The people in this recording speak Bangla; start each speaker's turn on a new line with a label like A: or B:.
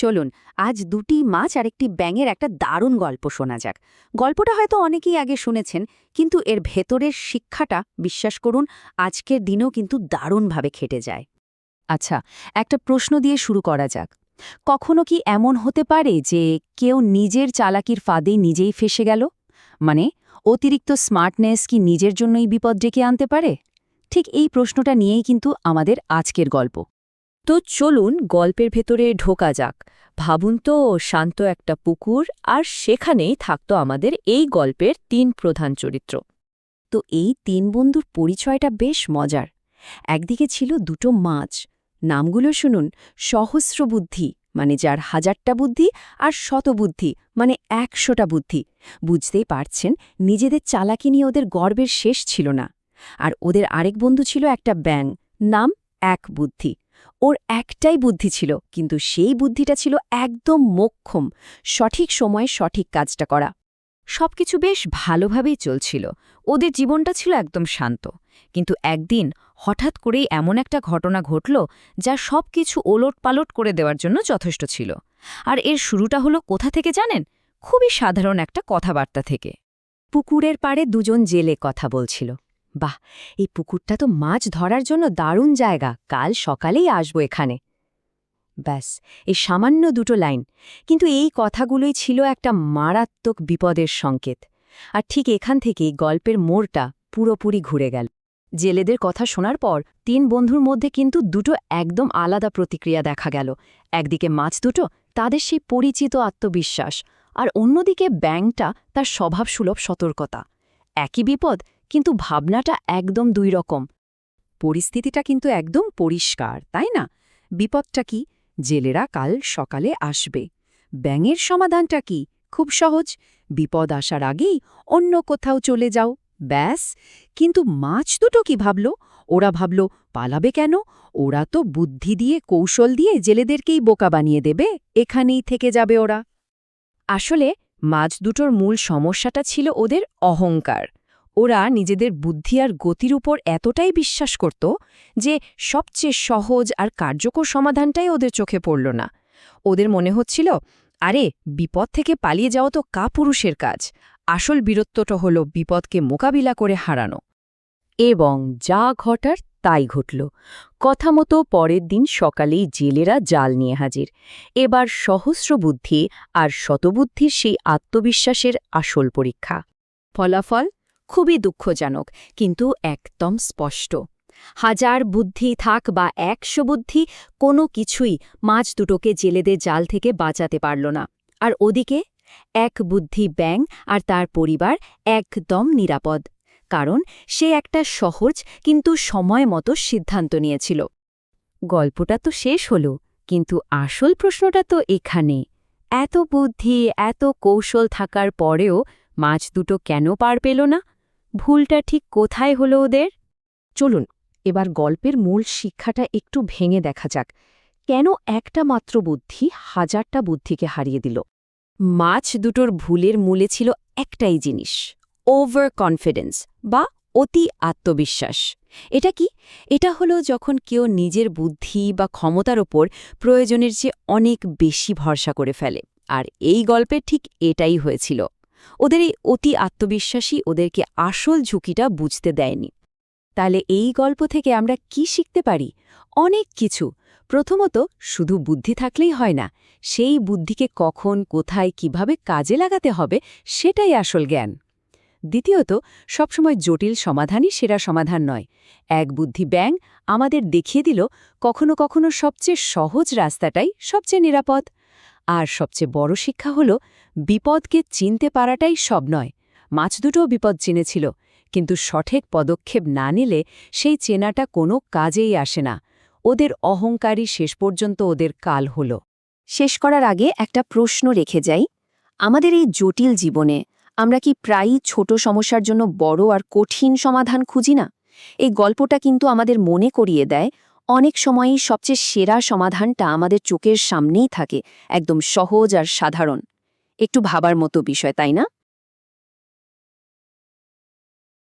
A: চলুন আজ দুটি মাছ আর একটি ব্যাঙের একটা দারুণ গল্প শোনা যাক। গল্পটা হয়তো অনেকেই আগে শুনেছেন, কিন্তু এর ভেতরের শিক্ষাটা বিশ্বাস করুন আজকের দিনেও কিন্তু দারুণভাবে খেটে যায়। আচ্ছা, একটা প্রশ্ন দিয়ে শুরু করা যাক। কখনো কি এমন হতে পারে যে কেউ নিজের চালাকির ফাঁদে নিজেই ফেসে গেল? মানে অতিরিক্ত স্মার্টনেস কি নিজের জন্যই বিপদ ডেকে আনতে পারে? ঠিক এই প্রশ্নটা নিয়েই কিন্তু আমাদের আজকের গল্প। তো চলুন গল্পের ভেতরে ঢোকা যাক। ভাবুন তো, শান্ত একটা পুকুর, আর সেখানেই থাকতো আমাদের এই গল্পের তিন প্রধান চরিত্র। তো এই তিন বন্ধুর পরিচয়টা বেশ মজার। একদিকে ছিল দুটো মাছ, নামগুলো শুনুন। সহস্রবুদ্ধি মানে যার 1000টা বুদ্ধি, আর শতবুদ্ধি মানে 100টা বুদ্ধি। বুঝতেই পারছেন, নিজেদের চালাকি নিয়ে ওদের গর্বের শেষ ছিল না। আর ওদের আরেক বন্ধু ছিল একটা ব্যাঙ, নাম এক বুদ্ধি। ওর একটাই বুদ্ধি ছিল, কিন্তু সেই বুদ্ধিটা ছিল একদম মোক্ষম, সঠিক সময়ে সঠিক কাজটা করা। সবকিছু বেশ ভালোভাবেই চলছিল, ওদের জীবনটা ছিল একদম শান্ত। কিন্তু একদিন হঠাৎ করেই এমন একটা ঘটনা ঘটল যা সবকিছু ওলটপালট করে দেওয়ার জন্য যথেষ্ট ছিল। আর এর শুরুটা হলো কোথা থেকে জানেন? খুবই সাধারণ একটা কথাবার্তা থেকে। পুকুরের পাড়ে দুজন জেলে কথা বলছিল। বাহ, এই পুকুরটা তো মাছ ধরার জন্য দারুণ জায়গা, কাল সকালেই আসবো এখানে। ব্যাস, এই সামান্য দুটো লাইন, কিন্তু এই কথাগুলোই ছিল একটা মারাত্মক বিপদের সংকেত। আর ঠিক এখান থেকেই গল্পের মোড়টা পুরোপুরি ঘুরে গেল। জেলেদের কথা শোনার পর তিন বন্ধুর মধ্যে কিন্তু দুটো একদম আলাদা প্রতিক্রিয়া দেখা গেল। একদিকে মাছ দুটো, তাদের সেই পরিচিত আত্মবিশ্বাস, আর অন্যদিকে ব্যাঙটা তার স্বভাবসুলভ সতর্কতা। একই বিপদ, কিন্তু ভাবনাটা একদম দুই রকম। পরিস্থিতিটা কিন্তু একদম পরিষ্কার, তাই না? বিপদটা কি? জেলেরা কাল সকালে আসবে। ব্যাঙের সমাধানটা কি? খুব সহজ, বিপদ আসার আগেই অন্য কোথাও চলে যাও, ব্যাস। কিন্তু মাছ দুটো কি ভাবল? ওরা ভাবল, পালাবে কেন? ওরা তো বুদ্ধি দিয়ে, কৌশল দিয়ে জেলেদেরকেই বোকা বানিয়ে দেবে, এখানেই থেকে যাবে ওরা। আসলে মাছ দুটোর মূল সমস্যাটা ছিল ওদের অহংকার। ওরা নিজেদের বুদ্ধি আর গতির উপর এতটাই বিশ্বাস করত যে সবচেয়ে সহজ আর কার্যকর সমাধানটাই ওদের চোখে পড়ল না। ওদের মনে হচ্ছিল, আরে বিপদ থেকে পালিয়ে যাওয়া তো কাপুরুষের কাজ, আসল বীরত্বটা হলো বিপদকে মোকাবিলা করে হারানো। এবং যা ঘটার তাই ঘটল। কথা মতো পরের দিন সকালেই জেলেরা জাল নিয়ে হাজির। এবার সহস্রবুদ্ধি আর শতবুদ্ধির সেই আত্মবিশ্বাসের আসল পরীক্ষা। ফলাফল খুবই দুঃখজনক, কিন্তু একদম স্পষ্ট। 1000 বুদ্ধি থাক বা 100 বুদ্ধি, কোনো কিছুই মাছ দুটোকে জেলেদের জাল থেকে বাঁচাতে পারল না। আর ওদিকে এক বুদ্ধি ব্যাঙ আর তার পরিবার একদম নিরাপদ, কারণ সে একটা সহজ কিন্তু সময় মতো সিদ্ধান্ত নিয়েছিল। গল্পটা তো শেষ হলো, কিন্তু আসল প্রশ্নটা তো এখানে। এত বুদ্ধি, এত কৌশল থাকার পরেও মাছ দুটো কেন পার পেল না? ভুলটা ঠিক কোথায় হলো ওদের? চলুন এবার গল্পের মূল শিক্ষাটা একটু ভেঙে দেখা যাক। কেন একটা মাত্র বুদ্ধি 1000টা বুদ্ধিকে হারিয়ে দিল? মাছ দুটোর ভুলের মূলে ছিল একটাই জিনিস, ওভার কনফিডেন্স বা অতি আত্মবিশ্বাস। এটা কি? এটা হলো যখন কেউ নিজের বুদ্ধি বা ক্ষমতার ওপর প্রয়োজনের চেয়ে অনেক বেশি ভরসা করে ফেলে। আর এই গল্পে ঠিক এটাই হয়েছিল। ওদের এই অতি আত্মবিশ্বাসই ওদেরকে আসল ঝুঁকিটা বুঝতে দেয়নি। তাহলে এই গল্প থেকে আমরা কি শিখতে পারি? অনেক কিছু। প্রথমত, শুধু বুদ্ধি থাকলেই হয় না, সেই বুদ্ধিকে কখন, কোথায়, কিভাবে কাজে লাগাতে হবে সেটাই আসল জ্ঞান। দ্বিতীয়ত, সবসময় জটিল সমাধানই সেরা সমাধান নয়। এক বুদ্ধি ব্যাঙ আমাদের দেখিয়ে দিল কখনো কখনো সবচেয়ে সহজ রাস্তাটাই সবচেয়ে নিরাপদ। আর সবচেয়ে বড় শিক্ষা হল, বিপদকে চিনতে পারাটাই সব নয়। মাছ দুটোও বিপদ চিনেছিল, কিন্তু সঠিক পদক্ষেপ না নিলে সেই চেনাটা কোনো কাজেই আসে না। ওদের অহংকারই শেষ পর্যন্ত ওদের কাল হল। শেষ করার আগে একটা প্রশ্ন রেখে যাই। আমাদের এই জটিল জীবনে আমরা কি প্রায়ই ছোট সমস্যার জন্য বড় আর কঠিন সমাধান খুঁজি না? এই গল্পটা কিন্তু আমাদের মনে করিয়ে দেয়, অনেক সময়ই সবচেয়ে সেরা সমাধানটা আমাদের চোখের সামনেই থাকে, একদম সহজ আর সাধারণ। একটু ভাবার মতো বিষয়, তাই না?